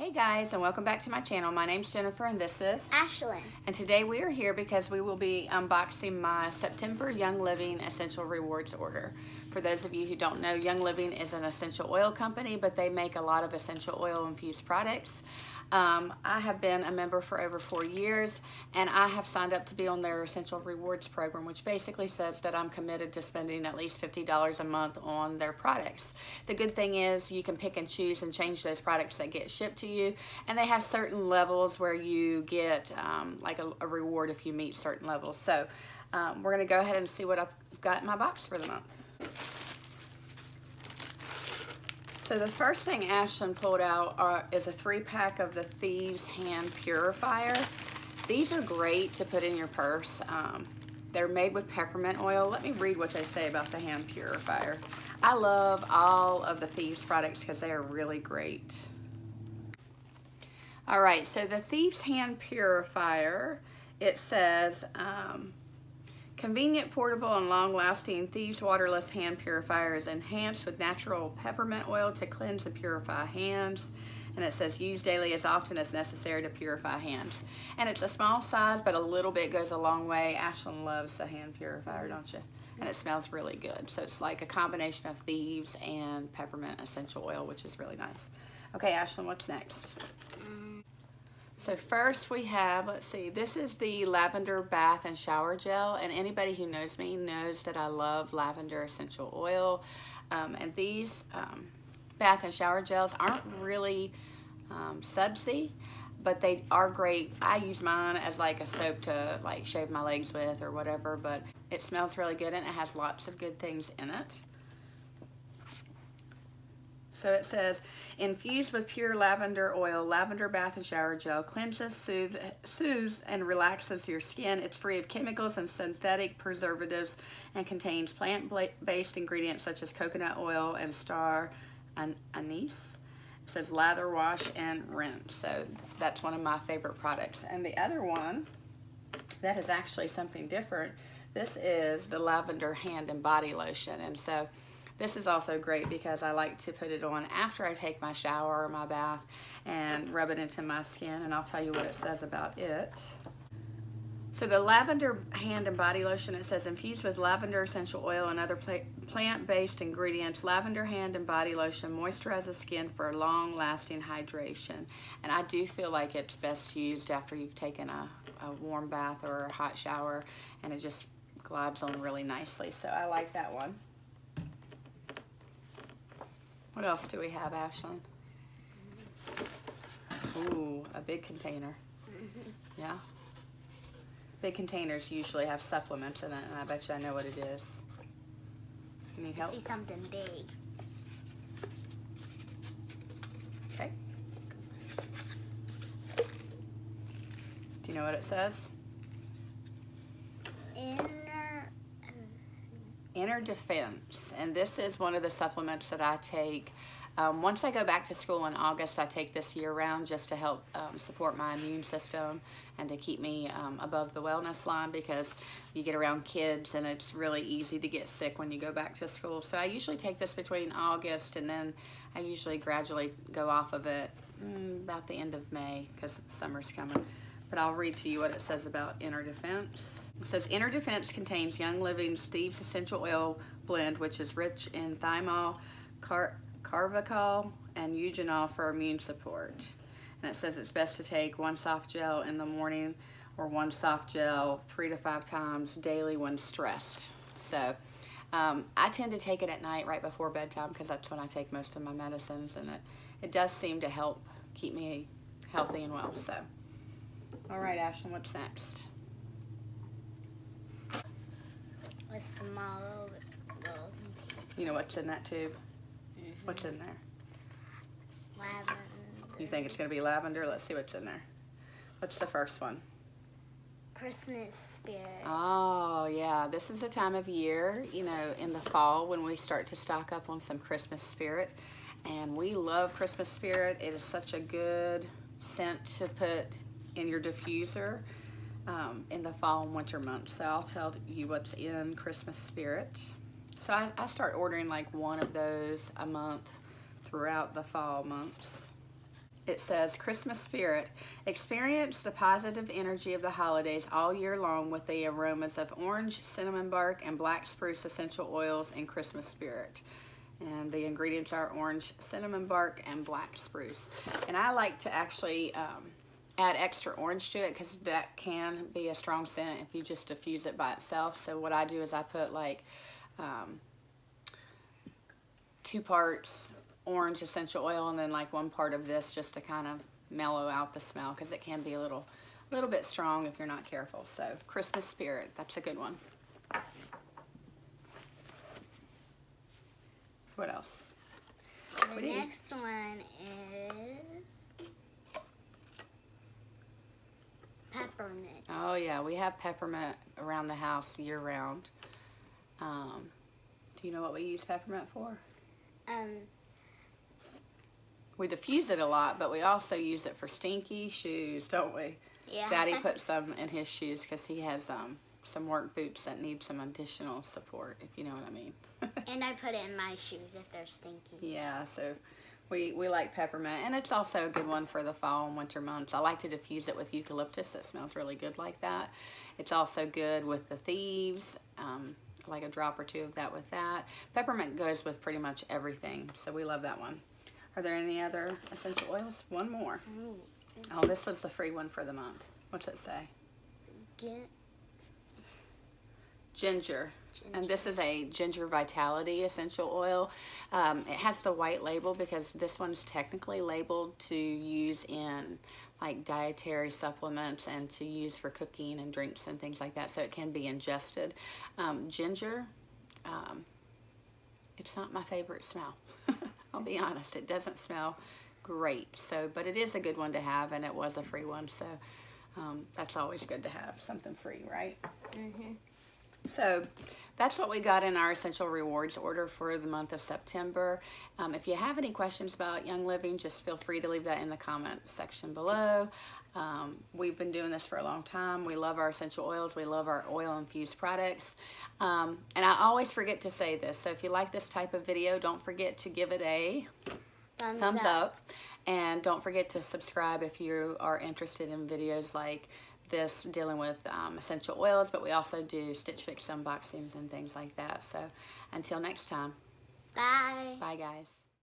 Hey guys, and welcome back to my channel. My name's Jennifer and this is Ashlyn. And today we are here because we will be unboxing my September Young Living Essential Rewards order. For those of you who don't know, Young Living is an essential oil company, but they make a lot of essential oil infused products. I have been a member for over 4 years, and I have signed up to be on their Essential Rewards program, which basically says that I'm committed to spending at least $50 a month on their products. The good thing is you can pick and choose and change those products that get shipped to you, and they have certain levels where you get like a reward if you meet certain levels. So we're going to go ahead and see what I've got in my box for the month. So the first thing Ashlyn pulled out is a 3-pack of the Thieves hand purifier. These are great to put in your purse. They're made with peppermint oil. Let me read what they say about the hand purifier. I love all of the Thieves products because they are really great. All right, so the Thieves hand purifier, it says, convenient, portable, and long-lasting Thieves Waterless hand purifier is enhanced with natural peppermint oil to cleanse and purify hands. And it says use daily as often as necessary to purify hands. And it's a small size, but a little bit goes a long way. Ashlyn loves the hand purifier, don't you? And it smells really good. So it's like a combination of Thieves and Peppermint Essential Oil, which is really nice. Okay, Ashlyn, what's next? So first we have, let's see, this is the Lavender Bath and Shower Gel, and anybody who knows me knows that I love lavender essential oil. And these bath and shower gels aren't really subsy, but they are great. I use mine as like a soap to like shave my legs with or whatever, but it smells really good and it has lots of good things in it. So it says, infused with pure lavender oil, lavender bath and shower gel cleanses, soothes, and relaxes your skin. It's free of chemicals and synthetic preservatives and contains plant-based ingredients such as coconut oil and star anise. It says lather, wash, and rinse. So that's one of my favorite products. And the other one that is actually something different, this is the Lavender Hand and Body Lotion. And so this is also great because I like to put it on after I take my shower or my bath and rub it into my skin, and I'll tell you what it says about it. So the Lavender Hand and Body Lotion, it says infused with lavender essential oil and other plant-based ingredients, Lavender Hand and Body Lotion moisturizes skin for long-lasting hydration. And I do feel like it's best used after you've taken a warm bath or a hot shower, and it just glides on really nicely. So I like that one. What else do we have, Ashlyn? Ooh, a big container. Yeah. Big containers usually have supplements in it, and I bet you I know what it is. You need help? I see something big. Okay. Do you know what it says? Inner Defense, and this is one of the supplements that I take. Once I go back to school in August, I take this year-round just to help support my immune system and to keep me above the wellness line, because you get around kids and it's really easy to get sick when you go back to school. So I usually take this between August, and then I usually gradually go off of it about the end of May because summer's coming. But I'll read to you what it says about Inner Defense. It says, Inner Defense contains Young Living's Thieves Essential Oil Blend, which is rich in thymol, carvacol, and eugenol for immune support. And it says it's best to take one soft gel in the morning or one soft gel 3 to 5 times daily when stressed. So I tend to take it at night right before bedtime because that's when I take most of my medicines, and it does seem to help keep me healthy and well. So. All right, Ashlyn, what's next? A small little container. You know what's in that tube? What's in there? Lavender. You think it's going to be lavender? Let's see what's in there. What's the first one? Christmas spirit. Oh, yeah. This is a time of year, you know, in the fall when we start to stock up on some Christmas spirit. And we love Christmas spirit. It is such a good scent to put in your diffuser in the fall and winter months. So I'll tell you what's in Christmas spirit. So I start ordering like one of those a month throughout the fall months. it says, Christmas spirit. Experience the positive energy of the holidays all year long with the aromas of orange, cinnamon bark, and black spruce essential oils in Christmas spirit. And the ingredients are orange, cinnamon bark, and black spruce. And I like to actually add extra orange to it because that can be a strong scent if you just diffuse it by itself. So what I do is I put like 2 parts orange essential oil and then like 1 part of this just to kind of mellow out the smell because it can be a little bit strong if you're not careful. So Christmas spirit, that's a good one. What else? The next one is peppermint. Oh yeah, we have peppermint around the house year round. Do you know what we use peppermint for? We diffuse it a lot, but we also use it for stinky shoes, don't we? Yeah. Daddy put some in his shoes because he has some work boots that need some additional support, if you know what I mean. And I put it in my shoes if they're stinky. Yeah, so we like peppermint, and it's also a good one for the fall and winter months. I like to diffuse it with eucalyptus. It smells really good like that. It's also good with the Thieves, like a drop or 2 of that with that. Peppermint goes with pretty much everything, so we love that one. Are there any other essential oils? One more. Oh, this was the free one for the month. What's it say? Ginger. And this is a ginger vitality essential oil. It has the white label because this one's technically labeled to use in like dietary supplements and to use for cooking and drinks and things like that, so it can be ingested. Ginger, it's not my favorite smell. I'll be honest, it doesn't smell great, so but it is a good one to have, and it was a free one, so that's always good to have something free, right? Mm-hmm. So that's what we got in our essential rewards order for the month of September. If you have any questions about Young Living, just feel free to leave that in the comment section below. We've been doing this for a long time. We love our essential oils. We love our oil infused products. And I always forget to say this. So if you like this type of video, don't forget to give it a thumbs up. And don't forget to subscribe if you are interested in videos like this dealing with essential oils, but we also do Stitch Fix unboxings and things like that. So until next time. Bye. Bye guys.